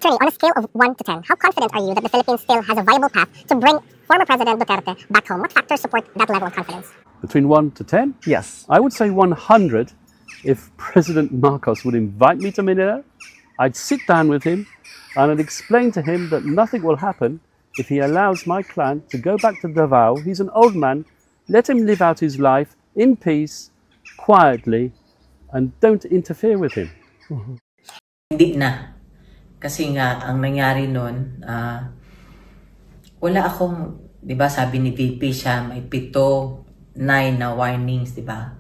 Attorney, on a scale of 1 to 10, how confident are you that the Philippines still has a viable path to bring former President Duterte back home? What factors support that level of confidence? Between 1 to 10? Yes. I would say 100 if President Marcos would invite me to Manila. I'd sit down with him and I'd explain to him that nothing will happen if he allows my clan to go back to Davao. He's an old man. Let him live out his life in peace, quietly, and don't interfere with him. Hindi na. Kasi nga, ang nangyari nun, wala akong, di ba sabi ni VP siya, may 7, 9 na warnings, di ba?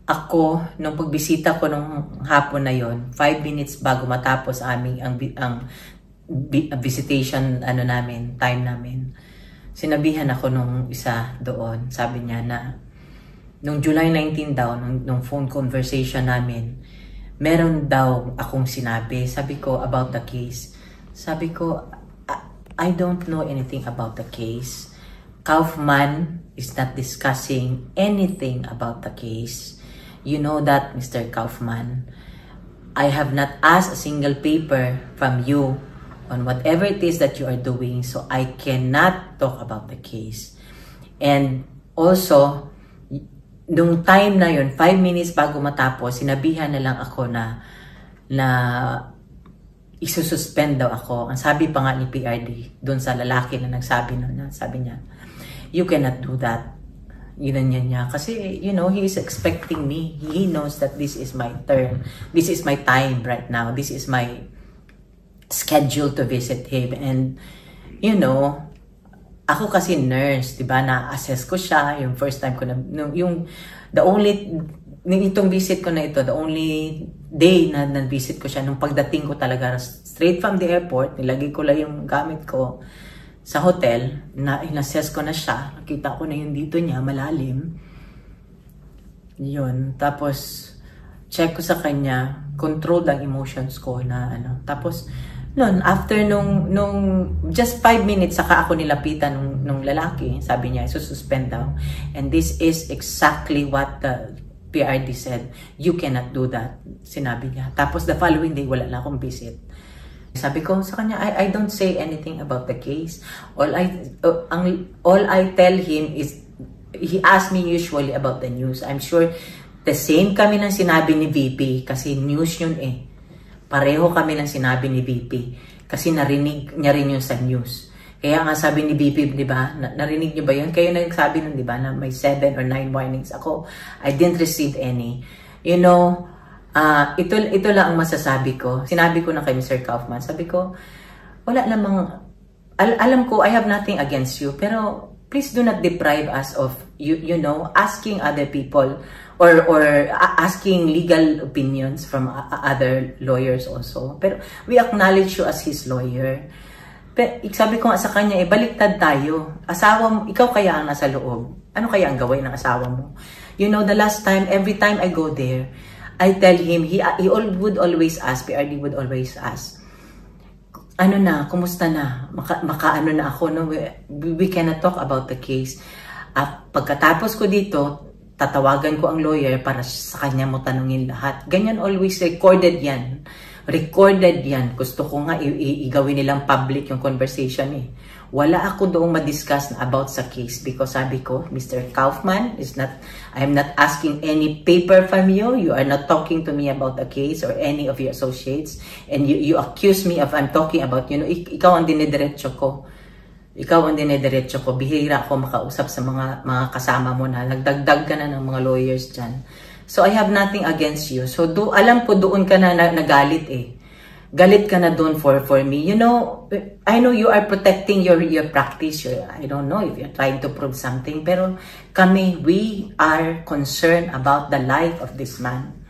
Ako, nung pagbisita ko nung hapon na yon, 5 minutes bago matapos ang visitation time namin, sinabihan ako nung isa doon. Sabi niya na, nung July 19 daw, nung phone conversation namin, meron daw akong sinabi. Sabi ko, about the case. Sabi ko, I don't know anything about the case. Kaufman is not discussing anything about the case. You know that, Mr. Kaufman. I have not asked a single paper from you on whatever it is that you are doing, so I cannot talk about the case. And also, nung time na yun, 5 minutes bago matapos, sinabihan na lang ako na isususpend daw ako. Ang sabi pa nga ni PRD, dun sa lalaki na nagsabi na, sabi niya, you cannot do that. Ginanyan niya. Kasi, you know, he is expecting me. He knows that this is my turn. This is my time right now. This is my schedule to visit him. And, you know, ako kasi nurse, diba, na-assess ko siya, yung first time ko na, itong visit ko na ito, the only day na visit ko siya, nung pagdating ko talaga, straight from the airport, nilagay ko lang yung gamit ko sa hotel, na in-assess ko na siya, nakita ko na yung dito niya, malalim, yun, tapos, check ko sa kanya, controlled ang emotions ko na, tapos, noon, after nung just 5 minutes, saka ako nilapitan nung lalaki. Sabi niya, suspend daw. And this is exactly what the PRD said. You cannot do that. Sinabi niya. Tapos the following day, wala na akong visit. Sabi ko sa kanya, I don't say anything about the case. All I tell him is, he asks me usually about the news. I'm sure the same kami ng sinabi ni VP kasi news yun eh. Pareho kami ng sinabi ni VP kasi narinig niya rin yun sa news. Kaya nga sabi ni VP, di ba, narinig niyo ba yun? Kayo na nagsabi nun, di ba, na may 7 or 9 warnings. Ako, I didn't receive any. You know, ito lang ang masasabi ko. Sinabi ko na kay Mr. Kaufman, sabi ko, wala namang, alam ko, I have nothing against you, pero please do not deprive us of, you know, asking other people or asking legal opinions from other lawyers also. Pero we acknowledge you as his lawyer. Pero sabi ko nga sa kanya, baliktad tayo. Asawa mo, ikaw kaya ang nasa loob. Ano kaya ang gawin ng asawa mo? You know, the last time, every time I go there, I tell him, he would always ask, PRD would always ask, ano na, kumusta na? Makaano na ako, no? We cannot talk about the case. At pagkatapos ko dito, tatawagan ko ang lawyer para sa kanya mo tanungin lahat. Ganyan, always recorded yan. Recorded yan. Gusto ko nga igawin nilang public yung conversation eh. Wala ako doong ma-discuss about sa case because sabi ko, Mr. Kaufman, I am not asking any paper from you. You are not talking to me about the case or any of your associates. And you accuse me of I'm talking about, you know, ikaw ang dinidiretso ko. Ikaw ang dinediretso ko, bihira ako makausap sa mga kasama mo na nagdagdag ka na ng mga lawyers dyan. So I have nothing against you. So alam ko doon ka na nagalit eh. Galit ka na doon for me. You know, I know you are protecting your practice. I don't know if you're trying to prove something. Pero kami, we are concerned about the life of this man.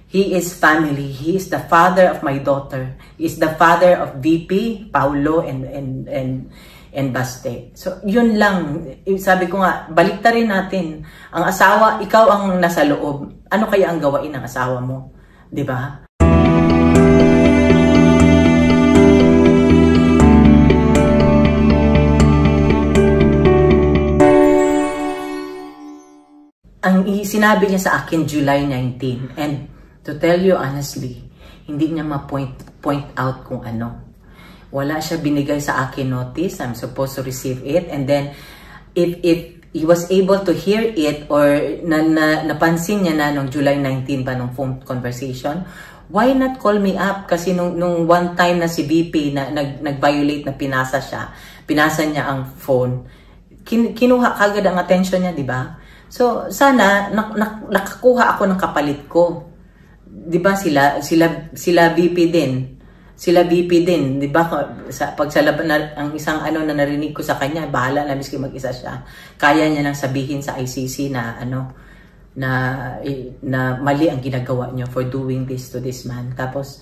He is family. He is the father of my daughter. He is the father of VP, Paulo, and Baste. So, yun lang. Sabi ko nga, baliktarin natin. Ang asawa, ikaw ang nasa loob. Ano kaya ang gawain ng asawa mo? Diba? Ang sinabi niya sa akin July 19, and to tell you honestly, hindi niya ma-point out kung ano. Wala siya binigay sa akin notice. I'm supposed to receive it. And then, if he was able to hear it or napansin niya na nung July 19 pa nung phone conversation, why not call me up? Kasi nung one time na si VP na nag-violate na pinasa niya ang phone, kinuha kagad ang attention niya, di ba? So, sana nakakuha ako ng kapalit ko. Di ba sila VP din. Sila VP din, di ba? Pag sa laban, ang isang na narinig ko sa kanya, bahala na miski mag-isa siya. Kaya niya nang sabihin sa ICC na na mali ang ginagawa niyo for doing this to this man. Tapos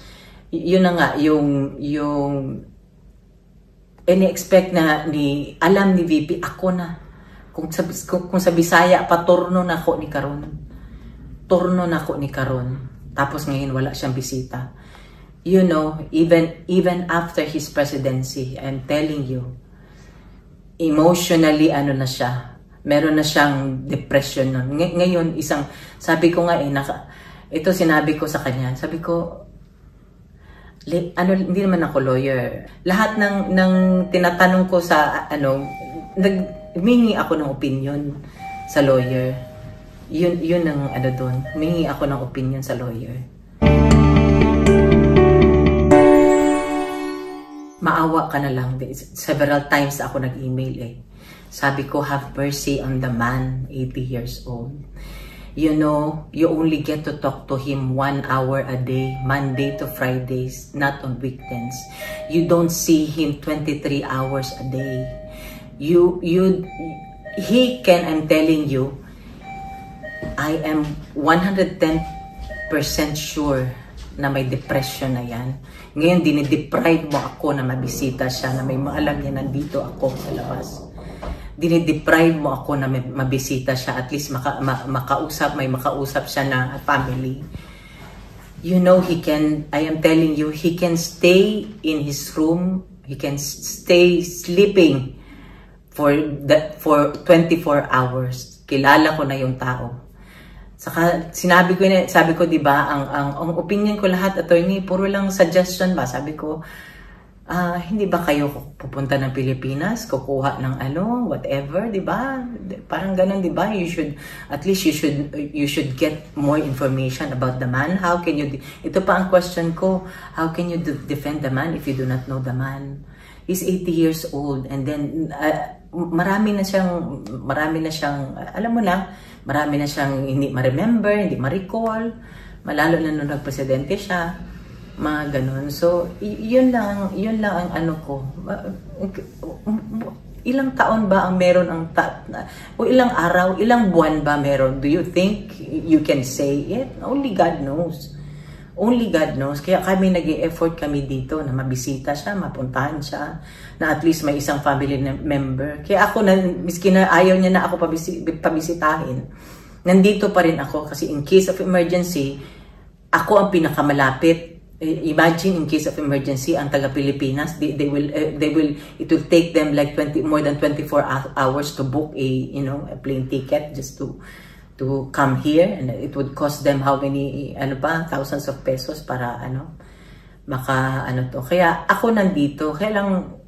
yun na nga yung ini-expect na alam ni VP ako na. Kung sa Bisaya pa turno na ako ni karon. Turno na ako ni karon. Tapos ngayon wala siyang bisita. You know, even after his presidency, I'm telling you, emotionally na siya. Meron na siyang depression nun. Ngayon, sabi ko nga ito sinabi ko sa kanya, sabi ko, hindi naman ako lawyer. Lahat ng tinatanong ko sa humingi ako ng opinion sa lawyer. Yun ang doon. Humingi ako ng opinion sa lawyer. Maawa ka na lang. Several times ako nag-email Sabi ko, have mercy on the man, 80 years old. You know, you only get to talk to him 1 hour a day, Monday to Fridays, not on weekends. You don't see him 23 hours a day. He can, I'm telling you, I am 110% sure na may depression na yan. Ngayon, dinideprive mo ako na mabisita siya, na may maalam niya nandito ako sa labas. Dinideprive mo ako na mabisita siya, at least may makausap siya na family. You know, I am telling you, he can stay in his room, he can stay sleeping for 24 hours. Kilala ko na yung tao. Saka sabi ko 'di ba, ang opinion ko lahat, attorney, puro lang suggestion ba. Sabi ko, hindi ba kayo pupunta ng Pilipinas, kukuha ng whatever, 'di ba? Parang ganun, 'di ba? You should get more information about the man. How can you ito pa ang question ko, how can you defend the man if you do not know the man? He's 80 years old, and then marami na siyang alam mo na, marami na siyang hindi ma-remember, hindi ma-recall, malalo na nung nagpresidente siya, mga ganun. So, yun lang ang ko. Ilang taon ba ang meron o ilang araw, ilang buwan ba meron? Do you think you can say it? Only God knows. Only God knows. Kaya kami nag-e-effort kami dito na mabisita siya, mapuntahan siya, na at least may isang family member. Kaya ako, miski na ayaw niya na ako pabisitahin, nandito pa rin ako kasi in case of emergency, ako ang pinakamalapit. Imagine in case of emergency, ang taga-Pilipinas, it will take them like more than 24 hours to book a plane ticket just to come here, and it would cost them how many thousands of pesos para to. Kaya ako nandito, kaya lang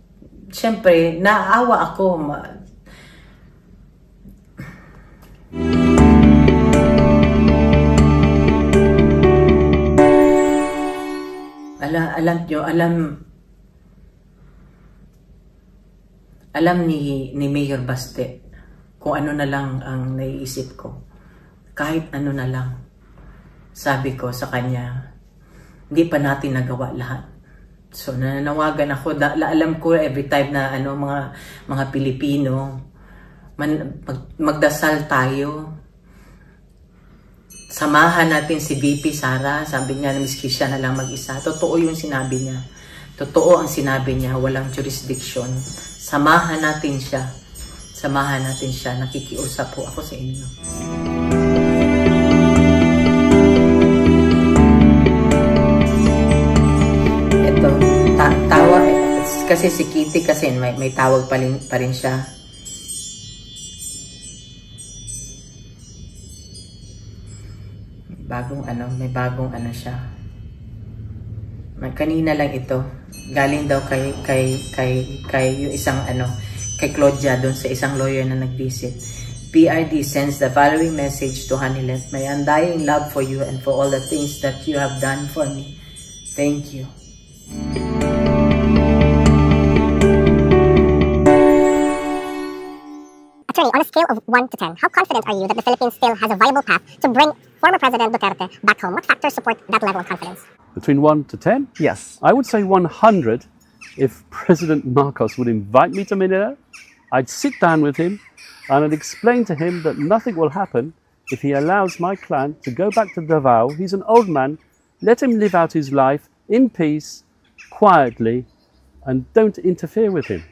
syempre naawa ako. Alam ni Mayor Baste kung ano na lang ang naiisip ko. Kahit ano na lang, sabi ko sa kanya, hindi pa natin nagawa lahat. So, nananawagan ako, alam ko every time na mga Pilipino, magdasal tayo. Samahan natin si VP Sara, sabi niya na miski siya na lang mag-isa. Totoo yung sinabi niya. Totoo ang sinabi niya, walang jurisdiction. Samahan natin siya. Samahan natin siya. Nakikiusap po ako sa inyo. Tawa, kasi si Kitty kasi may tawag pa rin siya. May bagong siya. Kanina lang ito. galing daw kay yung isang kay Claudia doon sa isang lawyer na nag-visit. PRD sends the following message to Hanilet. My undying love for you and for all the things that you have done for me. Thank you. Attorney, on a scale of 1 to 10, how confident are you that the Philippines still has a viable path to bring former President Duterte back home? What factors support that level of confidence? Between 1 to 10? Yes. I would say 100. If President Marcos would invite me to Manila, I'd sit down with him and I'd explain to him that nothing will happen if he allows my clan to go back to Davao. He's an old man. Let him live out his life in peace, quietly, and don't interfere with him.